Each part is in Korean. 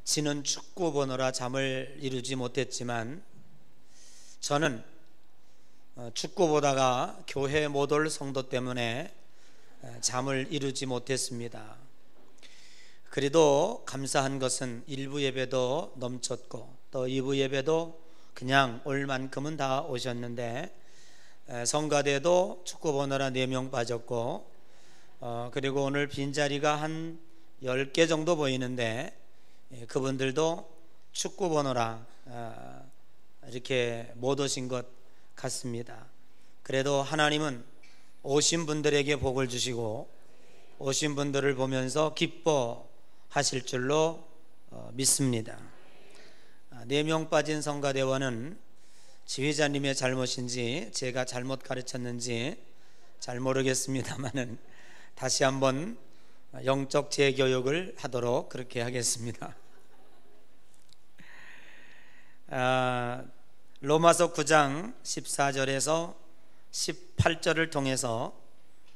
지는 축구 보느라 잠을 이루지 못했지만 저는 축구 보다가 교회 못 올 성도 때문에 잠을 이루지 못했습니다. 그래도 감사한 것은 1부 예배도 넘쳤고 또 2부 예배도 그냥 올 만큼은 다 오셨는데 성가대도 축구 보느라 4명 빠졌고 그리고 오늘 빈자리가 한 10개 정도 보이는데 그분들도 축구 보느라 이렇게 못 오신 것 같습니다. 그래도 하나님은 오신 분들에게 복을 주시고 오신 분들을 보면서 기뻐하실 줄로 믿습니다. 4명 빠진 성가대원은 지휘자님의 잘못인지 제가 잘못 가르쳤는지 잘 모르겠습니다만은 다시 한번 영적 재교육을 하도록 그렇게 하겠습니다. 로마서 9장 14절에서 18절을 통해서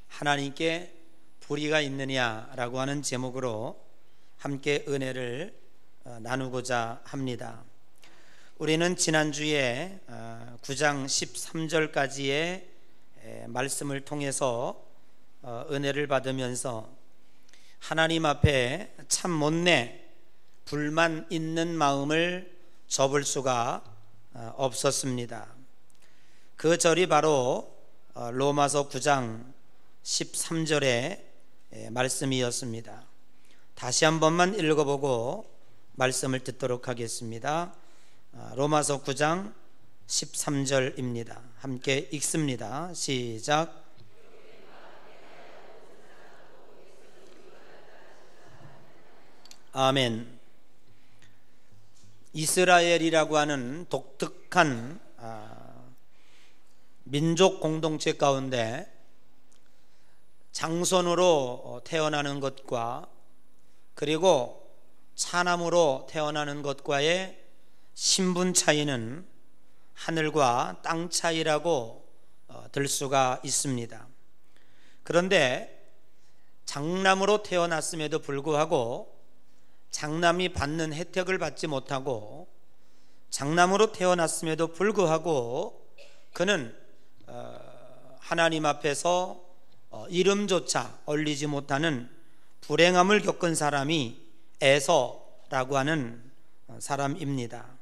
하나님께 불의가 있느냐라고 하는 제목으로 함께 은혜를 나누고자 합니다. 우리는 지난주에 9장 13절까지의 말씀을 통해서 은혜를 받으면서 하나님 앞에 참 못내 불만 있는 마음을 접을 수가 없었습니다. 그 절이 바로 로마서 9장 13절의 말씀이었습니다. 다시 한 번만 읽어보고 말씀을 듣도록 하겠습니다. 로마서 9장 13절입니다. 함께 읽습니다. 시작. 아멘. 이스라엘이라고 하는 독특한 민족 공동체 가운데 장손으로 태어나는 것과 그리고 차남으로 태어나는 것과의 신분 차이는 하늘과 땅 차이라고 들 수가 있습니다. 그런데 장남으로 태어났음에도 불구하고 장남이 받는 혜택을 받지 못하고 장남으로 태어났음에도 불구하고 그는 하나님 앞에서 이름조차 올리지 못하는 불행함을 겪은 사람이 에서라고 하는 사람입니다.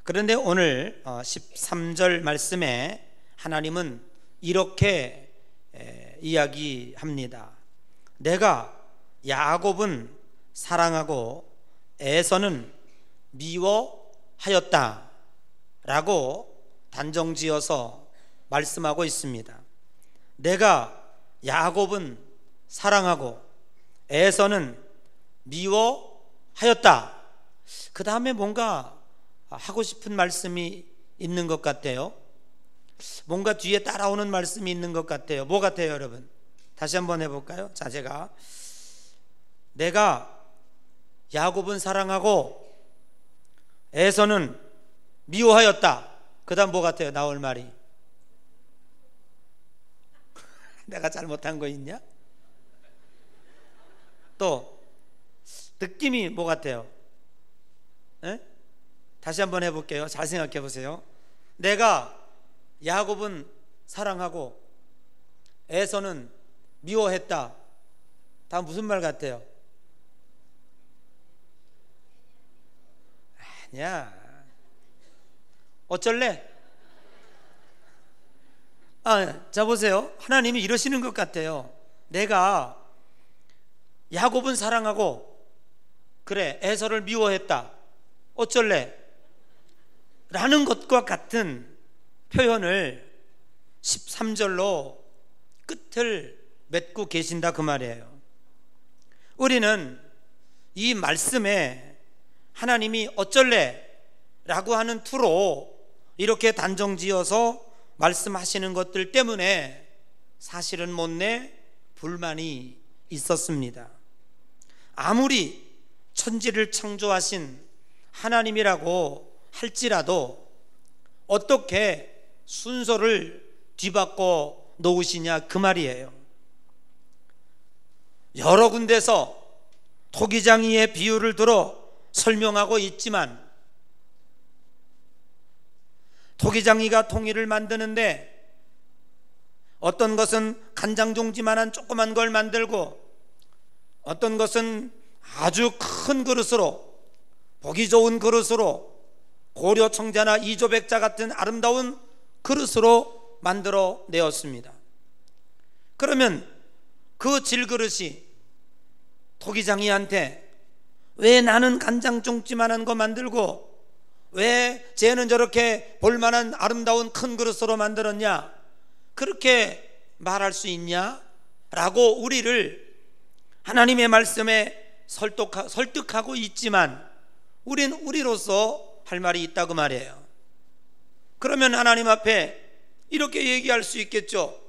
그런데 오늘 13절 말씀에 하나님은 이렇게 이야기합니다. 내가 야곱은 사랑하고 에서는 미워하였다 라고 단정지어서 말씀하고 있습니다. 내가 야곱은 사랑하고 에서는 미워하였다. 그 다음에 뭔가 하고 싶은 말씀이 있는 것 같아요. 뭔가 뒤에 따라오는 말씀이 있는 것 같아요. 뭐 같아요, 여러분? 다시 한번 해볼까요? 자, 내가 야곱은 사랑하고 에서는 미워하였다. 그 다음 뭐 같아요? 나올 말이. 내가 잘못한 거 있냐? 또 느낌이 뭐 같아요? 에? 다시 한번 해볼게요. 잘 생각해 보세요. 내가 야곱은 사랑하고 에서는 미워했다. 다음 무슨 말 같아요? 아니야. 어쩔래? 자 보세요. 하나님이 이러시는 것 같아요. 내가 야곱은 사랑하고 그래 에서를 미워했다. 어쩔래? 라는 것과 같은 표현을 13절로 끝을 맺고 계신다 그 말이에요. 우리는 이 말씀에 하나님이 어쩔래? 라고 하는 투로 이렇게 단정지어서 말씀하시는 것들 때문에 사실은 못내 불만이 있었습니다. 아무리 천지를 창조하신 하나님이라고 할지라도 어떻게 순서를 뒤바꿔 놓으시냐 그 말이에요. 여러 군데서 토기장이의 비유를 들어 설명하고 있지만 토기장이가 통일을 만드는데 어떤 것은 간장종지만한 조그만 걸 만들고 어떤 것은 아주 큰 그릇으로, 보기 좋은 그릇으로, 고려 청자나 이조백자 같은 아름다운 그릇으로 만들어 내었습니다. 그러면 그 질그릇이 토기장이한테 왜 나는 간장종지만한 거 만들고 왜 쟤는 저렇게 볼만한 아름다운 큰 그릇으로 만들었냐, 그렇게 말할 수 있냐? 라고 우리를 하나님의 말씀에 설득하고 있지만 우리는 우리로서 할 말이 있다고 말이에요. 그러면 하나님 앞에 이렇게 얘기할 수 있겠죠.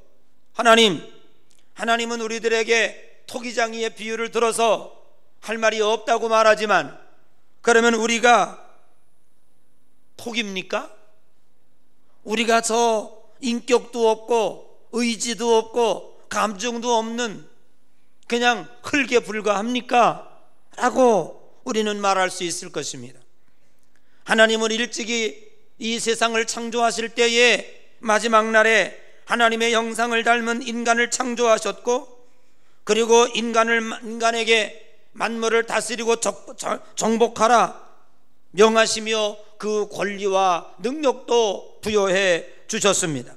하나님은 우리들에게 토기장이의 비유를 들어서 할 말이 없다고 말하지만 그러면 우리가 톡입니까? 우리가 저 인격도 없고 의지도 없고 감정도 없는 그냥 흙에 불과합니까? 라고 우리는 말할 수 있을 것입니다. 하나님은 일찍이 이 세상을 창조하실 때에 마지막 날에 하나님의 형상을 닮은 인간을 창조하셨고, 그리고 인간에게 만물을 다스리고 정복하라 명하시며 그 권리와 능력도 부여해 주셨습니다.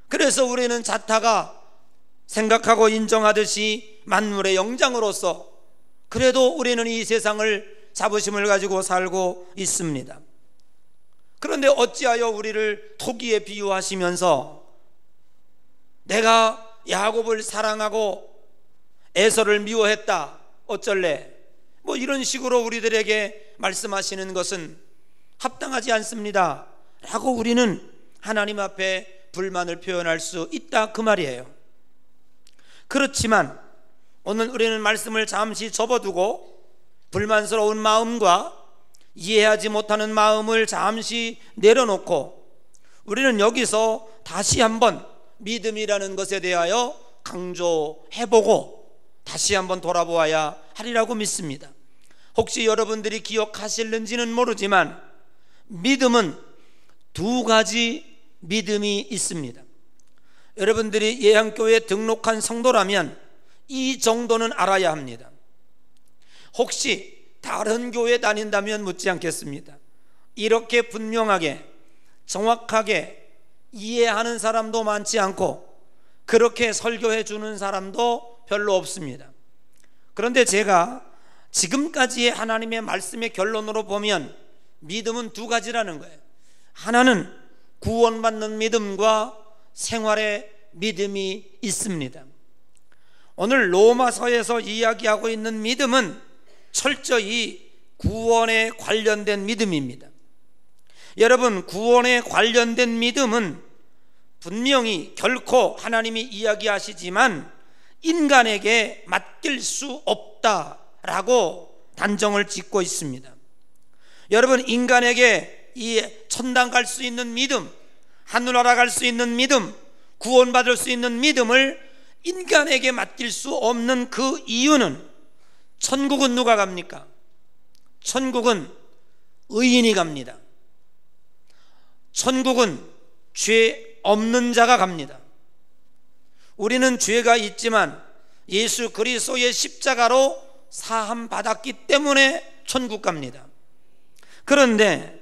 그래서 우리는 자타가 생각하고 인정하듯이 만물의 영장으로서 그래도 우리는 이 세상을 자부심을 가지고 살고 있습니다. 그런데 어찌하여 우리를 토기에 비유하시면서 내가 야곱을 사랑하고 에서를 미워했다, 어쩔래, 뭐 이런 식으로 우리들에게 말씀하시는 것은 합당하지 않습니다 라고 우리는 하나님 앞에 불만을 표현할 수 있다, 그 말이에요. 그렇지만 오늘 우리는 말씀을 잠시 접어두고 불만스러운 마음과 이해하지 못하는 마음을 잠시 내려놓고 우리는 여기서 다시 한번 믿음이라는 것에 대하여 강조해보고 다시 한번 돌아보아야 하리라고 믿습니다. 혹시 여러분들이 기억하실는지는 모르지만 믿음은 두 가지 믿음이 있습니다. 여러분들이 예양교회에 등록한 성도라면 이 정도는 알아야 합니다. 혹시 다른 교회 다닌다면 묻지 않겠습니다. 이렇게 분명하게 정확하게 이해하는 사람도 많지 않고 그렇게 설교해 주는 사람도 별로 없습니다. 그런데 제가 지금까지의 하나님의 말씀의 결론으로 보면 믿음은 두 가지라는 거예요. 하나는 구원받는 믿음과 생활의 믿음이 있습니다. 오늘 로마서에서 이야기하고 있는 믿음은 철저히 구원에 관련된 믿음입니다. 여러분, 구원에 관련된 믿음은 분명히 결코 하나님이 이야기하시지만 인간에게 맡길 수 없다라고 단정을 짓고 있습니다. 여러분, 인간에게 이 천당 갈 수 있는 믿음, 하늘나라 갈 수 있는 믿음, 구원받을 수 있는 믿음을 인간에게 맡길 수 없는 그 이유는, 천국은 누가 갑니까? 천국은 의인이 갑니다. 천국은 죄 없는 자가 갑니다. 우리는 죄가 있지만 예수 그리스도의 십자가로 사함 받았기 때문에 천국 갑니다. 그런데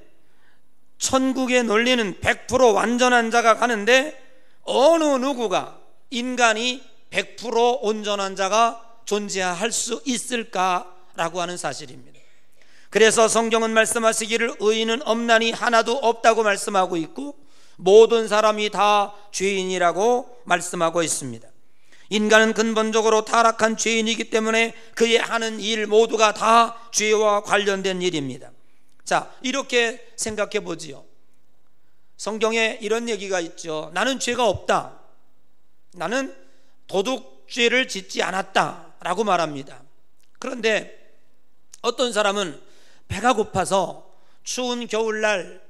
천국의 논리는 100% 완전한 자가 가는데 어느 누구가, 인간이 100% 온전한 자가 존재할 수 있을까라고 하는 사실입니다. 그래서 성경은 말씀하시기를 의인은 없나니 하나도 없다고 말씀하고 있고 모든 사람이 다 죄인이라고 말씀하고 있습니다. 인간은 근본적으로 타락한 죄인이기 때문에 그의 하는 일 모두가 다 죄와 관련된 일입니다. 자, 이렇게 생각해 보지요. 성경에 이런 얘기가 있죠. 나는 죄가 없다, 나는 도둑죄를 짓지 않았다 라고 말합니다. 그런데 어떤 사람은 배가 고파서 추운 겨울날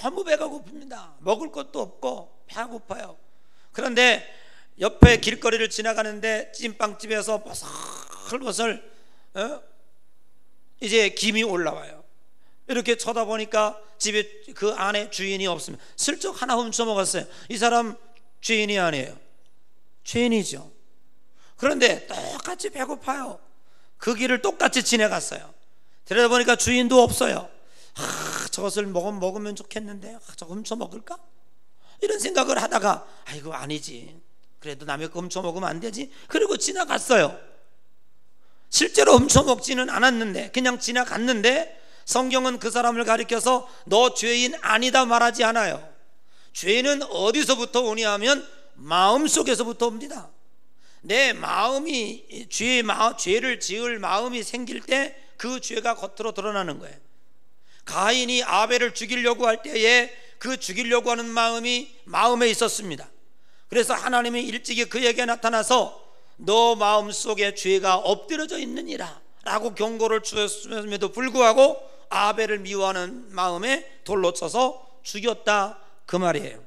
너무 배가 고픕니다. 먹을 것도 없고 배가 고파요. 그런데 옆에 길거리를 지나가는데 찐빵집에서 버슬버슬 이제 김이 올라와요. 이렇게 쳐다보니까 집에 그 안에 주인이 없습니다. 슬쩍 하나 훔쳐 먹었어요. 이 사람 죄인이 아니에요. 죄인이죠. 그런데 똑같이 배고파요. 그 길을 똑같이 지나갔어요. 들여다보니까 주인도 없어요. 저것을 먹으면 좋겠는데 저거 훔쳐 먹을까? 이런 생각을 하다가 아이고 아니지, 그래도 남의 거 훔쳐 먹으면 안 되지. 그리고 지나갔어요. 실제로 훔쳐 먹지는 않았는데 그냥 지나갔는데, 성경은 그 사람을 가리켜서 너 죄인 아니다 말하지 않아요. 죄는 어디서부터 오냐 하면 마음속에서부터 옵니다. 내 마음이 죄를 지을 마음이 생길 때 그 죄가 겉으로 드러나는 거예요. 가인이 아벨을 죽이려고 할 때에 그 죽이려고 하는 마음이 마음에 있었습니다. 그래서 하나님이 일찍이 그에게 나타나서 너 마음속에 죄가 엎드려져 있느니라 라고 경고를 주었음에도 불구하고 아벨을 미워하는 마음에 돌로 쳐서 죽였다, 그 말이에요.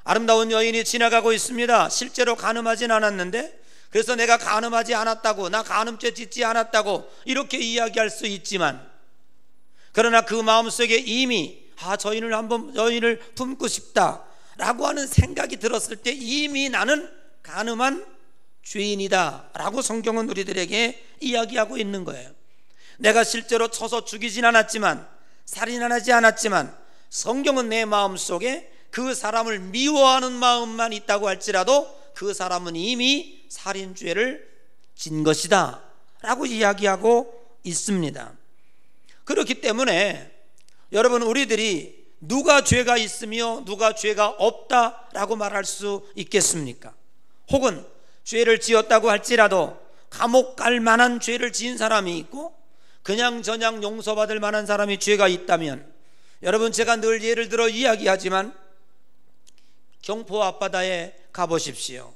아름다운 여인이 지나가고 있습니다. 실제로 간음하진 않았는데, 그래서 내가 간음하지 않았다고, 나 간음죄 짓지 않았다고 이렇게 이야기할 수 있지만, 그러나 그 마음속에 이미 여인을 품고 싶다 라고 하는 생각이 들었을 때 이미 나는 간음한 죄인이다 라고 성경은 우리들에게 이야기하고 있는 거예요. 내가 실제로 쳐서 죽이진 않았지만, 살인하지 않았지만, 성경은 내 마음속에 그 사람을 미워하는 마음만 있다고 할지라도 그 사람은 이미 살인죄를 진 것이다 라고 이야기하고 있습니다. 그렇기 때문에 여러분, 우리들이 누가 죄가 있으며 누가 죄가 없다라고 말할 수 있겠습니까? 혹은 죄를 지었다고 할지라도 감옥 갈 만한 죄를 지은 사람이 있고 그냥 저냥 용서받을 만한 사람이 죄가 있다면, 여러분, 제가 늘 예를 들어 이야기하지만 경포 앞바다에 가보십시오.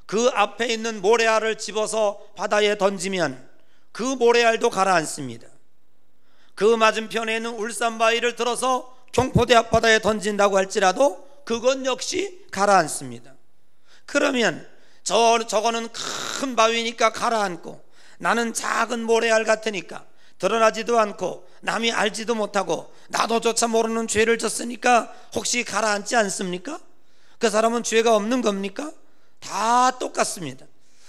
그 앞에 있는 모래알을 집어서 바다에 던지면 그 모래알도 가라앉습니다. 그 맞은편에 있는 울산바위를 들어서 경포대 앞바다에 던진다고 할지라도 그건 역시 가라앉습니다. 그러면 저거는 큰 바위니까 가라앉고, 나는 작은 모래알 같으니까 드러나지도 않고 남이 알지도 못하고 나도조차 모르는 죄를 졌으니까 혹시 가라앉지 않습니까? 그 사람은 죄가 없는 겁니까? 다 똑같습니다.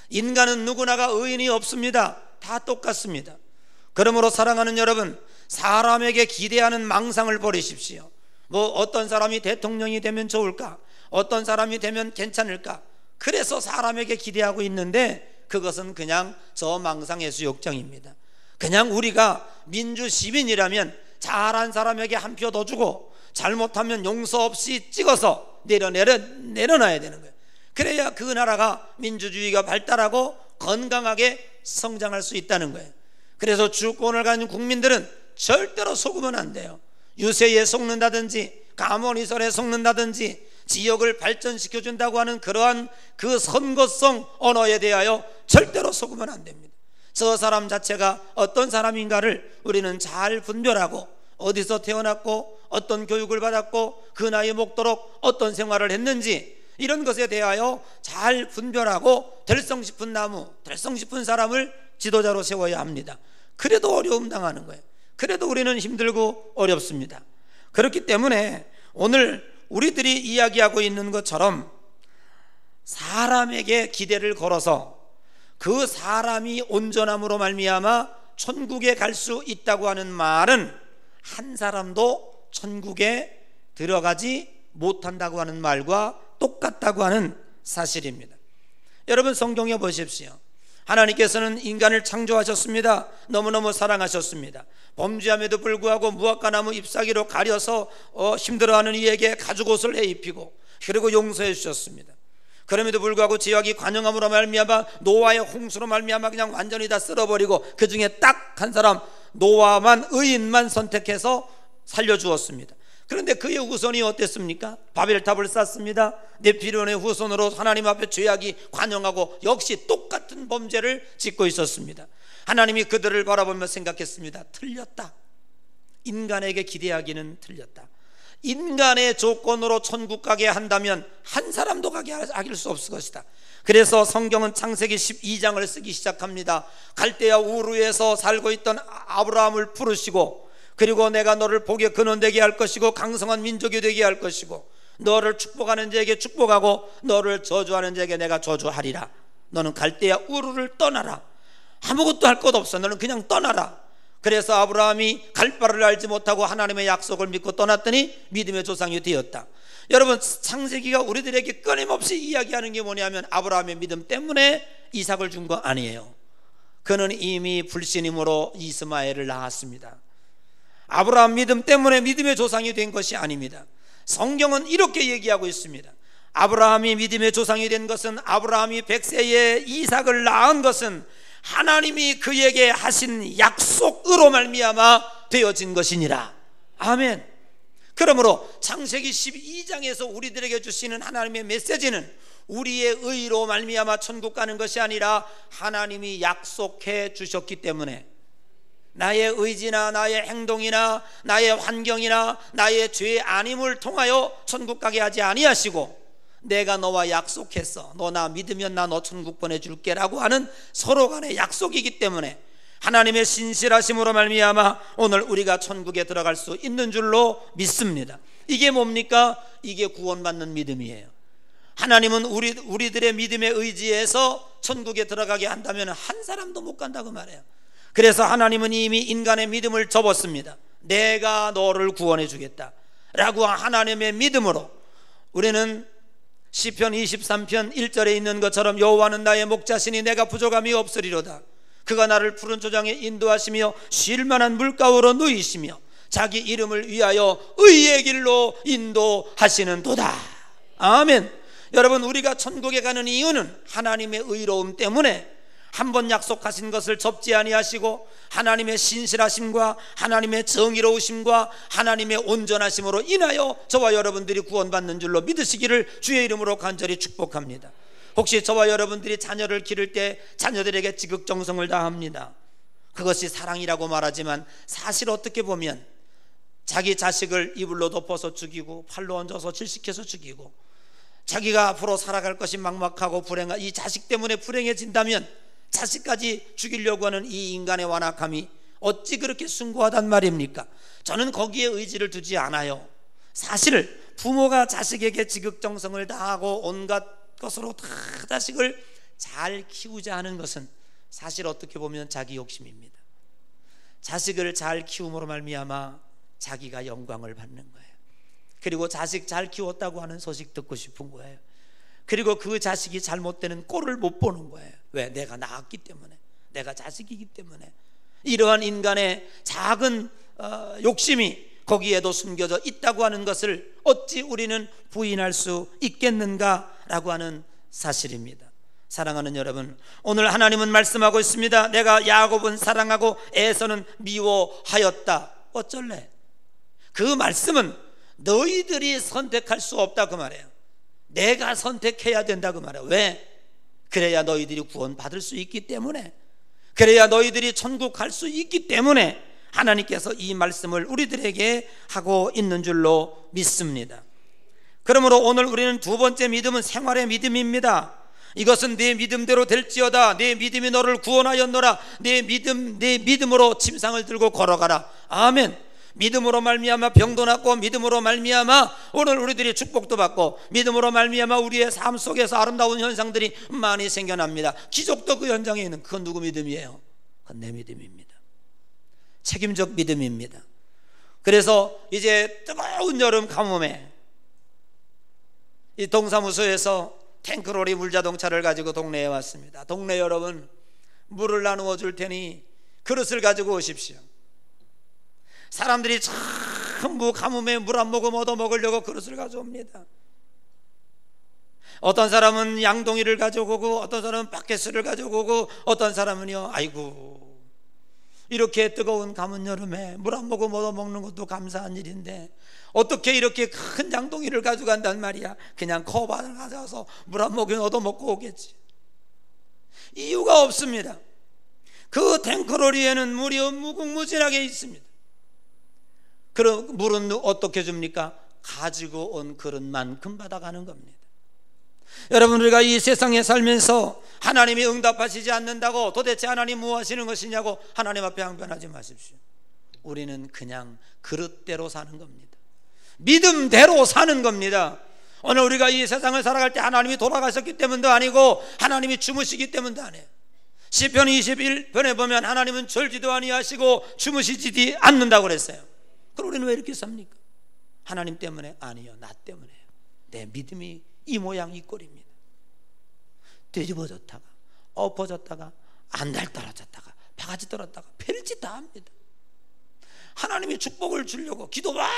인간은 누구나가 의인이 없습니다. 다 똑같습니다. 그러므로 사랑하는 여러분, 사람에게 기대하는 망상을 버리십시오. 어떤 사람이 대통령이 되면 좋을까? 어떤 사람이 되면 괜찮을까? 그래서 사람에게 기대하고 있는데 그것은 그냥 저 망상의 수욕장입니다. 그냥 우리가 민주 시민이라면 잘한 사람에게 한 표 더 주고 잘못하면 용서 없이 찍어서 내려놔야 되는 거예요. 그래야 그 나라가 민주주의가 발달하고 건강하게 성장할 수 있다는 거예요. 그래서 주권을 가진 국민들은 절대로 속으면 안 돼요. 유세에 속는다든지 가모니설에 속는다든지 지역을 발전시켜준다고 하는 그러한 그 선거성 언어에 대하여 절대로 속으면 안 됩니다. 저 사람 자체가 어떤 사람인가를 우리는 잘 분별하고, 어디서 태어났고 어떤 교육을 받았고 그 나이 먹도록 어떤 생활을 했는지, 이런 것에 대하여 잘 분별하고 될성 싶은 나무, 될성 싶은 사람을 지도자로 세워야 합니다. 그래도 어려움 당하는 거예요. 그래도 우리는 힘들고 어렵습니다. 그렇기 때문에 오늘 우리들이 이야기하고 있는 것처럼 사람에게 기대를 걸어서 그 사람이 온전함으로 말미암아 천국에 갈 수 있다고 하는 말은 한 사람도 천국에 들어가지 못한다고 하는 말과 똑같다고 하는 사실입니다. 여러분, 성경에 보십시오. 하나님께서는 인간을 창조하셨습니다. 너무너무 사랑하셨습니다. 범죄함에도 불구하고 무화과나무 잎사귀로 가려서 힘들어하는 이에게 가죽옷을 해입히고 그리고 용서해 주셨습니다. 그럼에도 불구하고 죄악이 관영함으로 말미암아 노아의 홍수로 말미암아 그냥 완전히 다 쓸어버리고 그 중에 딱 한 사람 노아만, 의인만 선택해서 살려주었습니다. 그런데 그의 후손이 어땠습니까? 바벨탑을 쌓습니다. 네피론의 후손으로 하나님 앞에 죄악이 관영하고 역시 똑같은 범죄를 짓고 있었습니다. 하나님이 그들을 바라보며 생각했습니다. 틀렸다. 인간에게 기대하기는 틀렸다. 인간의 조건으로 천국 가게 한다면 한 사람도 가게 하길 수 없을 것이다. 그래서 성경은 창세기 12장을 쓰기 시작합니다. 갈대아 우르에서 살고 있던 아브라함을 부르시고, 그리고 내가 너를 복의 근원 되게 할 것이고 강성한 민족이 되게 할 것이고, 너를 축복하는 자에게 축복하고 너를 저주하는 자에게 내가 저주하리라. 너는 갈대아 우르를 떠나라. 아무것도 할 것 없어. 너는 그냥 떠나라. 그래서 아브라함이 갈 바를 알지 못하고 하나님의 약속을 믿고 떠났더니 믿음의 조상이 되었다. 여러분, 창세기가 우리들에게 끊임없이 이야기하는 게 뭐냐면 아브라함의 믿음 때문에 이삭을 준 거 아니에요. 그는 이미 불신임으로 이스마엘을 낳았습니다. 아브라함 믿음 때문에 믿음의 조상이 된 것이 아닙니다. 성경은 이렇게 얘기하고 있습니다. 아브라함이 믿음의 조상이 된 것은, 아브라함이 100세에 이삭을 낳은 것은 하나님이 그에게 하신 약속으로 말미암아 되어진 것이니라. 아멘. 그러므로 창세기 12장에서 우리들에게 주시는 하나님의 메시지는 우리의 의로 말미암아 천국 가는 것이 아니라 하나님이 약속해 주셨기 때문에, 나의 의지나 나의 행동이나 나의 환경이나 나의 죄 아님을 통하여 천국 가게 하지 아니하시고, 내가 너와 약속했어, 너 나 믿으면 나 너 천국 보내줄게 라고 하는 서로 간의 약속이기 때문에 하나님의 신실하심으로 말미암아 오늘 우리가 천국에 들어갈 수 있는 줄로 믿습니다. 이게 뭡니까? 이게 구원받는 믿음이에요. 하나님은 우리들의 믿음에 의지해서 천국에 들어가게 한다면 한 사람도 못 간다고 말해요. 그래서 하나님은 이미 인간의 믿음을 접었습니다. 내가 너를 구원해 주겠다 라고 하나님의 믿음으로 우리는 시편 23편 1절에 있는 것처럼 여호와는 나의 목자시니 내가 부족함이 없으리로다. 그가 나를 푸른 조장에 인도하시며 쉴 만한 물가로 누이시며 자기 이름을 위하여 의의 길로 인도하시는도다. 아멘. 여러분, 우리가 천국에 가는 이유는 하나님의 의로움 때문에, 한 번 약속하신 것을 접지 아니하시고 하나님의 신실하심과 하나님의 정의로우심과 하나님의 온전하심으로 인하여 저와 여러분들이 구원받는 줄로 믿으시기를 주의 이름으로 간절히 축복합니다. 혹시 저와 여러분들이 자녀를 기를 때 자녀들에게 지극정성을 다합니다. 그것이 사랑이라고 말하지만 사실 어떻게 보면 자기 자식을 이불로 덮어서 죽이고 팔로 얹어서 질식해서 죽이고, 자기가 앞으로 살아갈 것이 막막하고 불행한 이 자식 때문에 불행해진다면 자식까지 죽이려고 하는 이 인간의 완악함이 어찌 그렇게 숭고하단 말입니까? 저는 거기에 의지를 두지 않아요. 사실 부모가 자식에게 지극정성을 다하고 온갖 것으로 다 자식을 잘 키우자 하는 것은 사실 어떻게 보면 자기 욕심입니다. 자식을 잘 키움으로 말미암아 자기가 영광을 받는 거예요. 그리고 자식 잘 키웠다고 하는 소식 듣고 싶은 거예요. 그리고 그 자식이 잘못되는 꼴을 못 보는 거예요. 왜? 내가 낳았기 때문에, 내가 자식이기 때문에. 이러한 인간의 작은 욕심이 거기에도 숨겨져 있다고 하는 것을 어찌 우리는 부인할 수 있겠는가라고 하는 사실입니다. 사랑하는 여러분, 오늘 하나님은 말씀하고 있습니다. 내가 야곱은 사랑하고 에서는 미워하였다. 어쩔래? 그 말씀은 너희들이 선택할 수 없다 그 말이에요. 내가 선택해야 된다 그 말이에요. 왜? 그래야 너희들이 구원받을 수 있기 때문에, 그래야 너희들이 천국 갈 수 있기 때문에 하나님께서 이 말씀을 우리들에게 하고 있는 줄로 믿습니다. 그러므로 오늘 우리는 두 번째 믿음은 생활의 믿음입니다. 이것은 내 믿음대로 될지어다. 내 믿음이 너를 구원하였노라. 내 믿음으로 침상을 들고 걸어가라. 아멘. 믿음으로 말미암아 병도 낫고, 믿음으로 말미암아 오늘 우리들이 축복도 받고, 믿음으로 말미암아 우리의 삶 속에서 아름다운 현상들이 많이 생겨납니다. 기적도 그 현장에 있는, 그건 누구 믿음이에요? 그건 내 믿음입니다. 책임적 믿음입니다. 그래서 이제 뜨거운 여름 가뭄에 이 동사무소에서 탱크로리 물자동차를 가지고 동네에 왔습니다. 동네 여러분, 물을 나누어 줄 테니 그릇을 가지고 오십시오. 사람들이 전부 가뭄에 물 한 모금 얻어 먹으려고 그릇을 가져옵니다. 어떤 사람은 양동이를 가져오고, 어떤 사람은 바켓을 가져오고, 어떤 사람은요, 아이고 이렇게 뜨거운 가문 여름에 물 한 모금 얻어 먹는 것도 감사한 일인데 어떻게 이렇게 큰 양동이를 가져간단 말이야. 그냥 컵을 가져와서 물 한 모금 얻어 먹고 오겠지. 이유가 없습니다. 그 탱크로리에는 물이 무궁무진하게 있습니다. 그럼 물은 어떻게 줍니까? 가지고 온 그릇만큼 받아가는 겁니다. 여러분, 우리가 이 세상에 살면서 하나님이 응답하시지 않는다고 도대체 하나님 뭐 하시는 것이냐고 하나님 앞에 항변하지 마십시오. 우리는 그냥 그릇대로 사는 겁니다. 믿음대로 사는 겁니다. 오늘 우리가 이 세상을 살아갈 때 하나님이 돌아가셨기 때문도 아니고 하나님이 주무시기 때문도 아니에요. 시편 21편에 보면 하나님은 졸지도 아니하시고 주무시지 않는다고 그랬어요. 그럼 우리는 왜 이렇게 삽니까? 하나님 때문에? 아니요, 나 때문에요. 내 믿음이 이 모양 이 꼴입니다. 뒤집어졌다가 엎어졌다가 안달 떨어졌다가 바가지 떨었다가 별짓 다 합니다. 하나님이 축복을 주려고 기도 막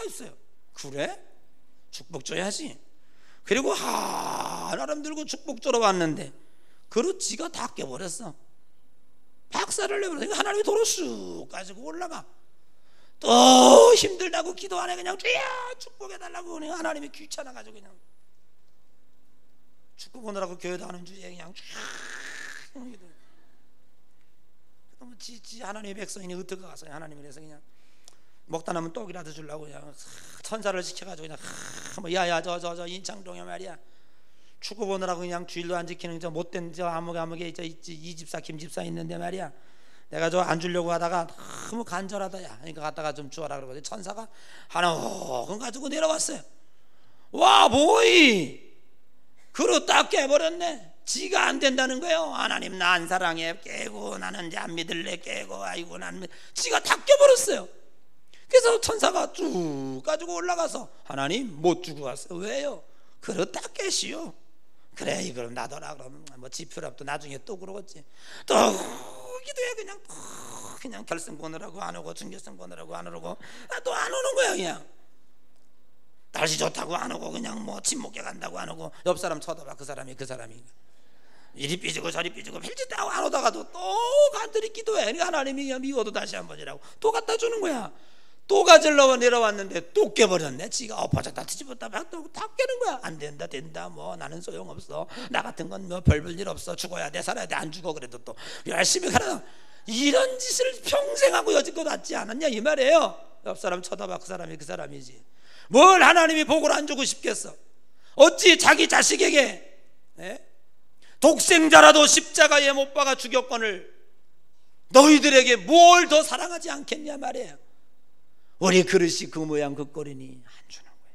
했어요. 그래? 축복 줘야지. 그리고 하나님 들고 축복 줘러 왔는데 그릇 지가 다 깨버렸어. 박살을 내버렸어. 하나님이 도로 쑥 가지고 올라가. 또 힘들다고 기도 안 해. 그냥 주야 축복해달라고 그냥 하나님이 귀찮아가지고 그냥 축구 보느라고 교회도 하는 주제에 그냥 그러면 지 하나님의 백성이니 어떻게 가서 하나님이 그래서 그냥 먹다 남은 떡이라도 주려고 그냥 천사를 시켜가지고 그냥 야야 저 인창동에 말이야 축구 보느라고 그냥 주일도 안 지키는 저 못된 저 아무개 저 이 집사 김 집사 있는데 말이야 내가 저 안 주려고 하다가 너무 간절하다야. 그러니까 갖다가 좀 주어라 그러거든. 천사가 하나 그거 가지고 내려왔어요. 와 뭐이 그릇 딱 깨버렸네. 지가 안 된다는 거예요. 하나님 나 안 사랑해 깨고 나는 이제 안 믿을래 깨고 아이고 난 지가 다 깨버렸어요. 그래서 천사가 쭉 가지고 올라가서 하나님 못 주고 왔어요. 왜요? 그릇 딱 깨시오. 그래 그럼 놔둬라. 그러면 뭐 지표랍도 나중에 또 그러겠지. 또 기도해 그냥 결승 보느라고 안 오고 준결승 보느라고 안 오고 또 안 오는 거야. 그냥 날씨 좋다고 안 오고 그냥 뭐 침묵해 간다고 안 오고 옆 사람 쳐다봐. 그 사람이 이리 삐지고 저리 삐지고 별짓 다 안 오다가도 또 간절히 기도해. 그러니까 하나님이 미워도 다시 한 번이라고 또 갖다 주는 거야. 또 가지려고 내려왔는데 또 깨버렸네. 지가 엎어졌다 뒤집었다 막 또 다 깨는 거야. 안 된다 뭐 나는 소용없어. 나 같은 건 뭐 별 볼 일 없어. 죽어야 돼 살아야 돼. 안 죽어 그래도 또 열심히 가라. 이런 짓을 평생 하고 여지껏 왔지 않았냐 이 말이에요. 옆 사람 쳐다봐. 그 사람이 그 사람이지. 뭘 하나님이 복을 안 주고 싶겠어. 어찌 자기 자식에게 독생자라도 십자가에 못 박아 죽였거늘 너희들에게 뭘 더 사랑하지 않겠냐 말이에요. 우리 그릇이 그 모양 그 꼴이니 안 주는 거예요.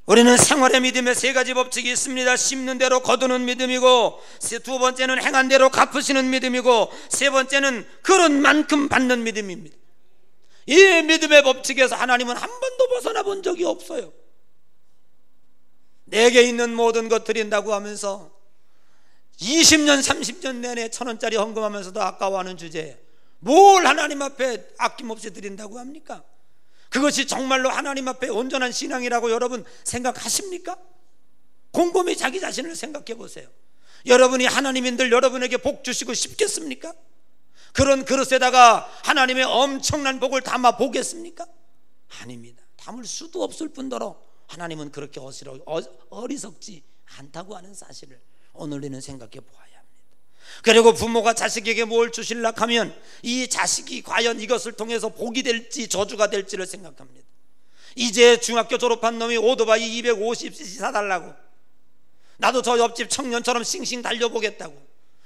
우리는 생활의 믿음에 세 가지 법칙이 있습니다. 심는 대로 거두는 믿음이고, 두 번째는 행한 대로 갚으시는 믿음이고, 세 번째는 그릇만큼 받는 믿음입니다. 이 믿음의 법칙에서 하나님은 한 번도 벗어나 본 적이 없어요. 내게 있는 모든 것 드린다고 하면서 20년 30년 내내 1,000원짜리 헌금하면서도 아까워하는 주제에 뭘 하나님 앞에 아낌없이 드린다고 합니까? 그것이 정말로 하나님 앞에 온전한 신앙이라고 여러분 생각하십니까? 곰곰이 자기 자신을 생각해 보세요. 여러분이 하나님인들 여러분에게 복 주시고 싶겠습니까? 그런 그릇에다가 하나님의 엄청난 복을 담아 보겠습니까? 아닙니다. 담을 수도 없을 뿐더러 하나님은 그렇게 어리석지 않다고 하는 사실을 오늘 우리는 생각해 보아야 합니다. 그리고 부모가 자식에게 뭘 주실라 하면 이 자식이 과연 이것을 통해서 복이 될지 저주가 될지를 생각합니다. 이제 중학교 졸업한 놈이 오토바이 250cc 사달라고, 나도 저 옆집 청년처럼 싱싱 달려보겠다고,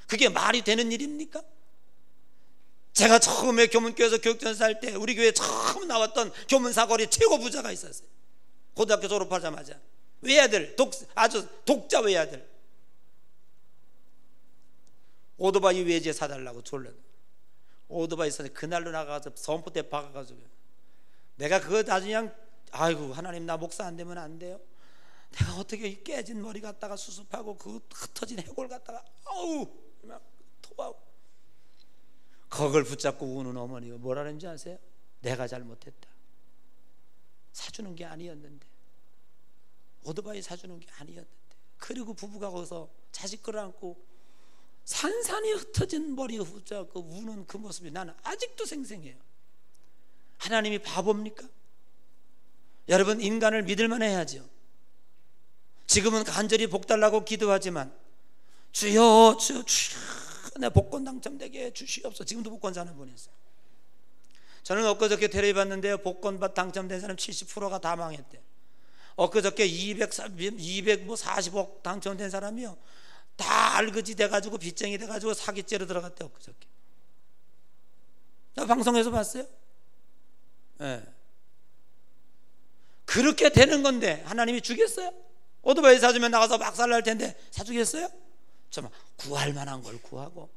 그게 말이 되는 일입니까? 제가 처음에 교문교회에서 교육전사 할 때 우리 교회에 처음 나왔던 교문사거리 최고 부자가 있었어요. 고등학교 졸업하자마자 외아들, 아주 독자 외아들 오토바이 외제 사달라고 졸라. 오토바이 사서 그날로 나가서 선포대 박아가지고 내가 그거 나중에 그냥 아이고 하나님 나 목사 안 되면 안 돼요. 내가 어떻게 이 깨진 머리 갖다가 수습하고 그 흩어진 해골 갖다가 아우 막 토하고 그걸 붙잡고 우는 어머니가 뭐라는지 아세요? 내가 잘못했다. 사주는 게 아니었는데, 오토바이 사주는 게 아니었는데. 그리고 부부가 거기서 자식 끌어안고 산산이 흩어진 머리 붙잡고 우는 그 모습이 나는 아직도 생생해요. 하나님이 바보입니까? 여러분 인간을 믿을만 해야죠. 지금은 간절히 복 달라고 기도하지만 주여 내 복권 당첨되게 해주시옵소서. 지금도 복권 사는 분이 있어요. 저는 엊그저께 텔레비 봤는데요, 복권 당첨된 사람 70%가 다 망했대. 엊그저께 240억 당첨된 사람이요, 다 알거지 돼가지고 빚쟁이 돼가지고 사기죄로 들어갔대. 엊그저께 나 방송에서 봤어요. 네. 그렇게 되는 건데 하나님이 주겠어요? 오토바이 사주면 나가서 막살 날 텐데 사주겠어요? 좀 구할 만한 걸 구하고,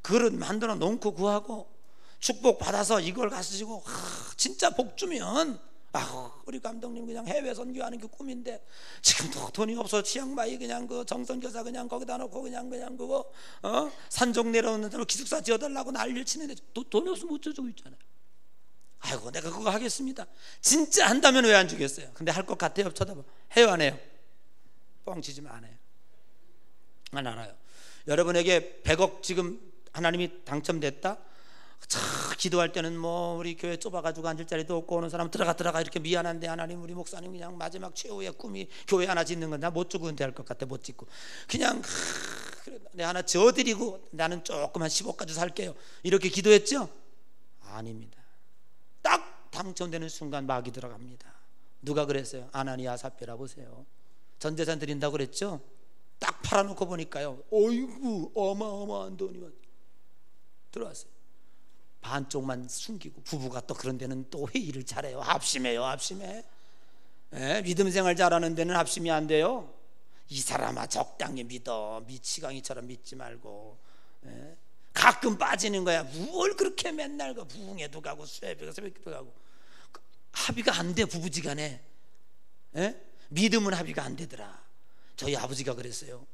그릇 만들어 놓고 구하고, 축복 받아서 이걸 가지고 진짜 복 주면, 우리 감독님 그냥 해외 선교하는 게 꿈인데 지금도 돈이 없어 치앙마이 그냥 그 정선교사 그냥 거기다 놓고 그냥 그거 산종 내려오는 대로 기숙사 지어달라고 난리를 치는데 돈이 없으면 못 줘주고 있잖아요. 아이고 내가 그거 하겠습니다. 진짜 한다면 왜 안 주겠어요? 근데 할 것 같아요? 쳐다봐. 해요 안 해요? 뻥치지만 안 해요. 안 알아요. 여러분에게 100억 지금 하나님이 당첨됐다? 기도할 때는 뭐 우리 교회 좁아가지고 앉을 자리도 없고 오는 사람 들어가 이렇게 미안한데 하나님 우리 목사님 그냥 마지막 최후의 꿈이 교회 하나 짓는 건 나 못 주고 은퇴할 것 같아. 못 짓고 그냥 내 하나 져드리고 나는 조금 한 10억 가지고 살게요. 이렇게 기도했죠? 아닙니다. 딱 당첨되는 순간 마귀 들어갑니다. 누가 그랬어요? 아나니아 삽비라 보세요. 전 재산 드린다고 그랬죠? 딱 팔아놓고 보니까요, 어이구 어마어마한 돈이 들어왔어요. 반쪽만 숨기고, 부부가 또 그런 데는 또 회의를 잘해요. 합심해요. 합심해. 믿음 생활 잘하는 데는 합심이 안 돼요. 이 사람아 적당히 믿어. 미치광이처럼 믿지 말고. 가끔 빠지는 거야. 뭘 그렇게 맨날 그 부흥회도 가고 새벽기도 가고. 합의가 안 돼. 부부지간에 믿음은 합의가 안 되더라. 저희 아버지가 그랬어요.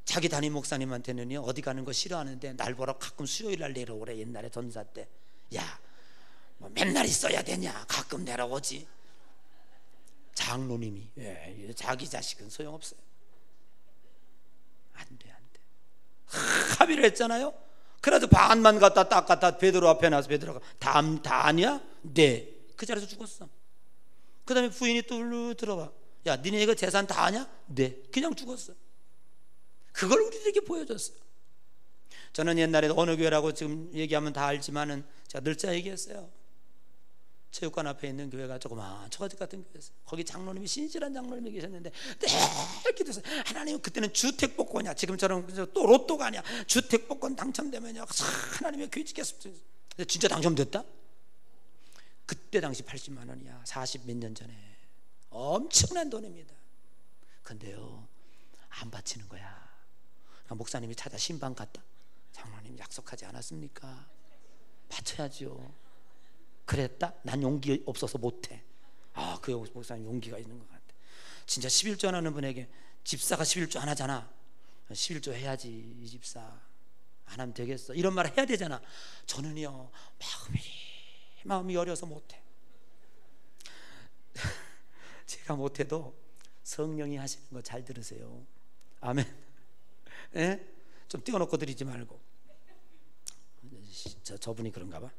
자기 담임 목사님한테는요, 어디 가는 거 싫어하는데 날 보러 가끔 수요일 날 내려오래. 옛날에 전사 때. 야, 뭐 맨날 있어야 되냐? 가끔 내려오지. 장로님이 자기 자식은 소용없어요. 안 돼. 합의를 했잖아요. 그래도 반만 갖다 딱 갖다 베드로 앞에 나서 베드로가 다 아니야? 네. 그 자리에서 죽었어. 그 다음에 부인이 또 들어와. 야, 니네 이거 재산 다 아냐? 네. 그냥 죽었어. 그걸 우리들에게 보여줬어요. 저는 옛날에 어느 교회라고 지금 얘기하면 다 알지만은 제가 늘짜 얘기했어요. 체육관 앞에 있는 교회가 조그만 처가집 같은 교회였어요. 거기 장로님이 신실한 장로님이 계셨는데 늘 기도했어요. 하나님, 그때는 주택복권이야. 지금처럼 또 로또가 아니야. 주택복권 당첨되면요 하나님의 귀 찍겠습니다. 진짜 당첨됐다? 그때 당시 80만 원이야. 40 몇 년 전에. 엄청난 돈입니다. 근데요 안 바치는 거야. 목사님이 찾아 신방 갔다. 장로님 약속하지 않았습니까? 바쳐야지요. 그랬다? 난 용기 없어서 못해. 그 목사님 용기가 있는 것 같아. 진짜 11조 안 하는 분에게, 집사가 11조 안 하잖아. 11조 해야지. 이 집사 안 하면 되겠어. 이런 말 해야 되잖아. 저는요 마음이 어려서 못해. 제가 못해도 성령이 하시는 거 잘 들으세요. 아멘. 좀 띄워놓고 드리지 말고. 저분이 그런가 봐.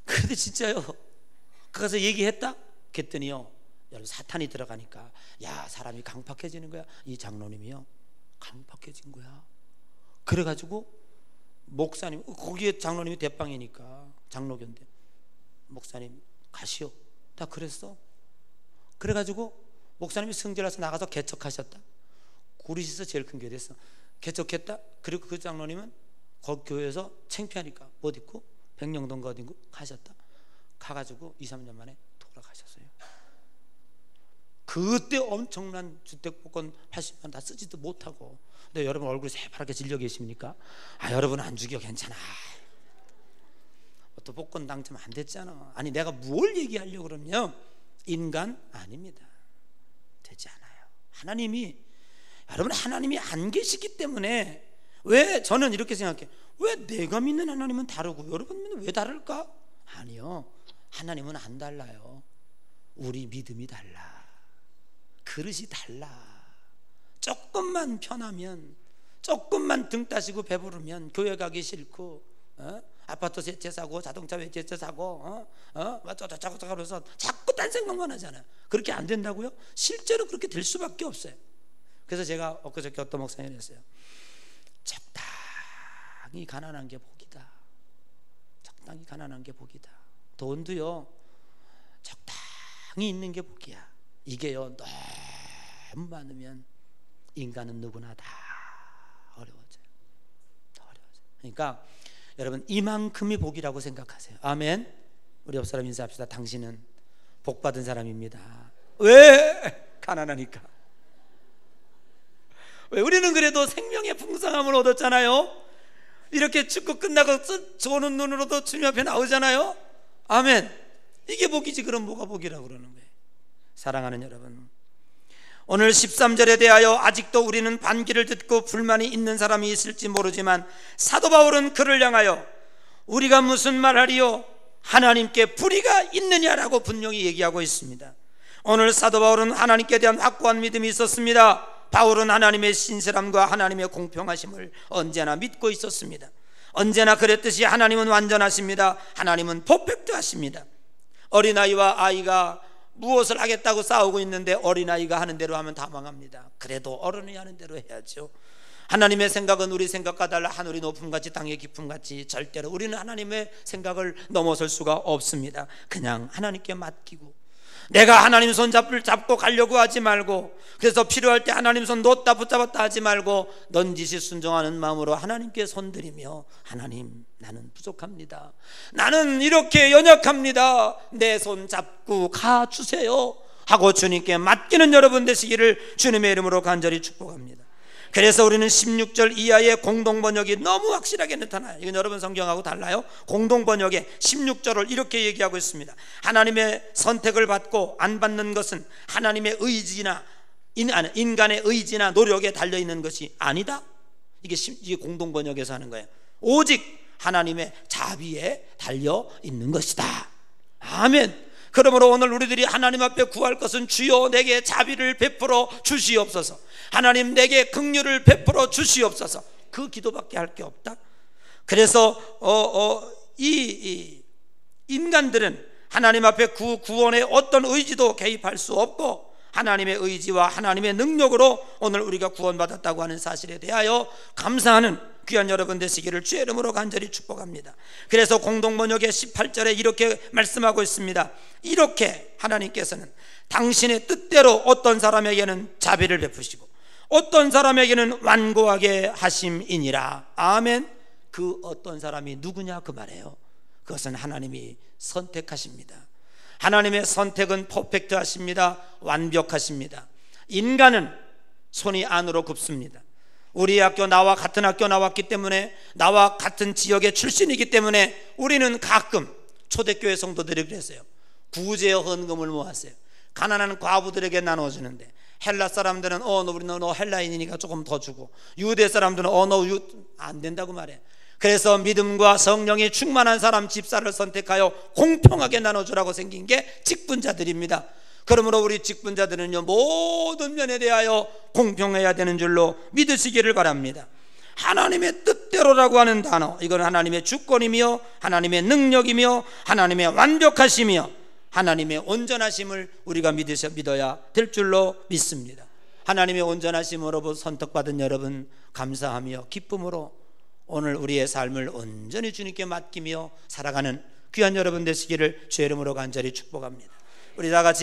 근데 진짜요, 가서 얘기했다? 그랬더니요, 여러분 사탄이 들어가니까 야 사람이 강팍해지는 거야. 이 장로님이요 강팍해진 거야. 그래가지고 목사님, 거기에 장로님이 대빵이니까 장로교인데, 목사님 가시오. 다 그랬어. 그래가지고 목사님이 승질나서 나가서 개척하셨다. 구리시에서 제일 큰 교회 됐어. 개척했다. 그리고 그 장로님은 거기 교회에서 창피하니까 못 입고 백령동가 어딘고 가셨다. 가가지고 2, 3년 만에 돌아가셨어요. 그때 엄청난 주택복권 80만 다 쓰지도 못하고. 근데 여러분 얼굴이 새파랗게 질려 계십니까? 여러분 안 죽여 괜찮아. 또 복권 당첨 안 됐잖아. 아니 내가 뭘 얘기하려고 그러면 인간 아닙니다. 되지 않아요. 하나님이 안 계시기 때문에. 왜 저는 이렇게 생각해. 왜 내가 믿는 하나님은 다르고 여러분 믿는 왜 다를까? 아니요, 하나님은 안 달라요. 우리 믿음이 달라. 그릇이 달라. 조금만 편하면, 조금만 등 따시고 배부르면 교회 가기 싫고 아파트 세채 사고 자동차 외제차 사고 저쩌고 그래서 자꾸 딴 생각만 하잖아요. 그렇게 안 된다고요? 실제로 그렇게 될 수밖에 없어요. 그래서 제가 엊그저께 어떤 목사님이 했어요. 적당히 가난한 게 복이다. 적당히 가난한 게 복이다. 돈도요 적당히 있는 게 복이야. 이게요 너무 많으면 인간은 누구나 다 어려워져요. 더 어려워져요. 그러니까 여러분 이만큼이 복이라고 생각하세요. 아멘. 우리 옆 사람 인사합시다. 당신은 복 받은 사람입니다. 왜? 가난하니까. 왜? 우리는 그래도 생명의 풍성함을 얻었잖아요. 이렇게 축구 끝나고 좋은 눈으로도 주님 앞에 나오잖아요. 아멘. 이게 복이지. 그럼 뭐가 복이라고 그러는 거예요. 사랑하는 여러분, 오늘 13절에 대하여 아직도 우리는 반기를 듣고 불만이 있는 사람이 있을지 모르지만 사도 바울은 그를 향하여 우리가 무슨 말하리요? 하나님께 불의가 있느냐라고 분명히 얘기하고 있습니다. 오늘 사도 바울은 하나님께 대한 확고한 믿음이 있었습니다. 바울은 하나님의 신실함과 하나님의 공평하심을 언제나 믿고 있었습니다. 언제나 그랬듯이 하나님은 완전하십니다. 하나님은 퍼펙트하십니다. 어린아이와 아이가 무엇을 하겠다고 싸우고 있는데 어린아이가 하는 대로 하면 다 망합니다. 그래도 어른이 하는 대로 해야죠. 하나님의 생각은 우리 생각과 달라 하늘이 높음같이 땅의 깊음같이 절대로 우리는 하나님의 생각을 넘어설 수가 없습니다. 그냥 하나님께 맡기고 내가 하나님 손 잡고 가려고 하지 말고, 그래서 필요할 때 하나님 손 놓았다 붙잡았다 하지 말고 넌지시 순종하는 마음으로 하나님께 손들이며 하나님 나는 부족합니다. 나는 이렇게 연약합니다. 내 손 잡고 가주세요 하고 주님께 맡기는 여러분 되시기를 주님의 이름으로 간절히 축복합니다. 그래서 우리는 16절 이하의 공동번역이 너무 확실하게 나타나요. 이건 여러분 성경하고 달라요. 공동번역에 16절을 이렇게 얘기하고 있습니다. 하나님의 선택을 받고 안 받는 것은 하나님의 의지나 인간의 의지나 노력에 달려있는 것이 아니다. 이게 공동번역에서 하는 거예요. 오직 하나님의 자비에 달려있는 것이다. 아멘. 그러므로 오늘 우리들이 하나님 앞에 구할 것은 주여 내게 자비를 베풀어 주시옵소서, 하나님 내게 긍휼을 베풀어 주시옵소서, 그 기도밖에 할 게 없다. 그래서 이 인간들은 하나님 앞에 구원의 어떤 의지도 개입할 수 없고 하나님의 의지와 하나님의 능력으로 오늘 우리가 구원받았다고 하는 사실에 대하여 감사하는 귀한 여러분 되시기를 주의 이름으로 간절히 축복합니다. 그래서 공동번역의 18절에 이렇게 말씀하고 있습니다. 이렇게 하나님께서는 당신의 뜻대로 어떤 사람에게는 자비를 베푸시고 어떤 사람에게는 완고하게 하심이니라. 아멘. 그 어떤 사람이 누구냐 그 말이에요. 그것은 하나님이 선택하십니다. 하나님의 선택은 퍼펙트하십니다. 완벽하십니다. 인간은 손이 안으로 굽습니다. 우리 학교 나와 같은 학교 나왔기 때문에, 나와 같은 지역의 출신이기 때문에 우리는 가끔 초대교회 성도들이 그랬어요. 구제 헌금을 모았어요. 가난한 과부들에게 나눠주는데 헬라 사람들은 너 헬라인이니까 조금 더 주고, 유대 사람들은 안 된다고 말해. 그래서 믿음과 성령이 충만한 사람 집사를 선택하여 공평하게 나눠주라고 생긴 게 직분자들입니다. 그러므로 우리 직분자들은요 모든 면에 대하여 공평해야 되는 줄로 믿으시기를 바랍니다. 하나님의 뜻대로라고 하는 단어, 이건 하나님의 주권이며 하나님의 능력이며 하나님의 완벽하심이며 하나님의 온전하심을 우리가 믿어야 될 줄로 믿습니다. 하나님의 온전하심으로 선택받은 여러분 감사하며 기쁨으로 오늘 우리의 삶을 온전히 주님께 맡기며 살아가는 귀한 여러분 되시기를 주의 이름으로 간절히 축복합니다. 우리 다 같이